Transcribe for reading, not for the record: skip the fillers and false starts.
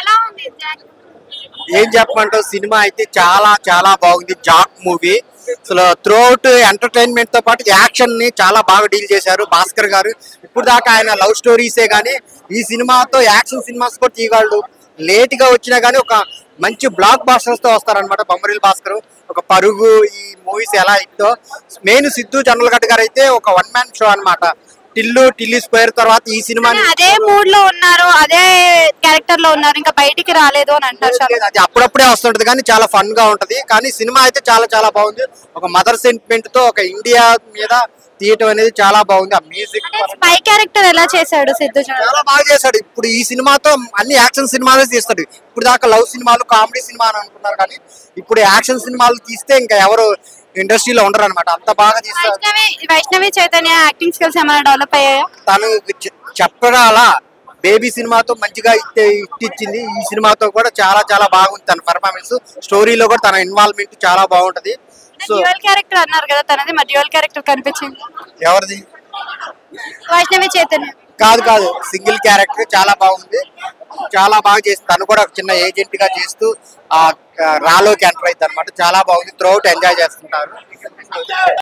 ఎలా ఉంది జాక్? ఏం చెప్పమంటావు, సినిమా అయితే చాలా చాలా బాగుంది. జాక్ మూవీ అసలు త్రూఅవుట్ ఎంటర్టైన్మెంట్ తో పాటు యాక్షన్ ని చాలా బాగా డీల్ చేశారు భాస్కర్ గారు. ఇప్పుడు దాకా ఆయన లవ్ స్టోరీసే గానీ ఈ సినిమాతో యాక్షన్ సినిమాస్ కూడా తీయగలడు. లేట్ గా వచ్చినా గానీ ఒక మంచి బ్లాక్ బాస్టర్స్ తో వస్తారనమాట బొమ్మరిల్ భాస్కర్. ఒక పరుగు ఈ మూవీస్ ఎలా ఇద్దో మెయిన్ సిద్ధు జనరల్ గారు అయితే ఒక వన్ మ్యాన్ షో అనమాట. టిల్లు స్క్వేర్ తర్వాత ఈ సినిమా అదే మూడ్ లో ఉన్నారు, అదే క్యారెక్టర్ లో ఉన్నారు, ఇంకా బయటికి రాలేదు అని అంటారు. అది అప్పుడప్పుడే వస్తుంటది కానీ చాలా ఫన్ గా ఉంటది. కానీ సినిమా అయితే చాలా చాలా బాగుంది. ఒక మదర్ సెంటిమెంట్ తో ఒక ఇండియా మీద తీయటం అనేది చాలా బాగుంది. ఆ మ్యూజిక్ స్పై క్యారెక్టర్ ఎలా చేశాడు సిద్ధు జనరల్? చాలా బాగా చేశాడు. ఇప్పుడు ఈ సినిమాతో అన్ని యాక్షన్ సినిమాలే తీస్తాడు. ఇప్పుడు దాకా లవ్ సినిమాలు కామెడీ సినిమా అని అనుకున్నారు కానీ ఇప్పుడు యాక్షన్ సినిమాలు తీస్తే ఇంకా ఎవరు ఇండస్ట్రీలో ఉండరు అనమాట. అంత బాగా తీస్తారు. వైష్ణవి చైతన్య యాక్టింగ్ స్కిల్స్ ఏమైనా డెవలప్ అయ్యాయా? తను చెప్పడాల బేబీ సినిమాతో మంచిగా ఇచ్చింది. ఈ సినిమాతో కూడా చాలా చాలా బాగుంది తన పర్ఫార్మెన్స్. స్టోరీలో కూడా తన ఇన్వాల్వ్మెంట్ చాలా బాగుంటది. సో డ్యూయల్ క్యారెక్టర్ అన్నారు కదా, తనది మరి డ్యూయల్ క్యారెక్టర్ కనిపించింది. ఎవరిది? వైష్ణవి చైతన్య కాదు, సింగిల్ క్యారెక్టర్ చాలా బాగుంది. చాలా బాగా చేసి తను కూడా చిన్న ఏజెంట్ గా చేస్తూ ఆ రాలోకి ఎంటర్ అవుతుంది అనమాట. చాలా బాగుంది. త్రూఅవుట్ ఎంజాయ్ చేస్తుంటారు.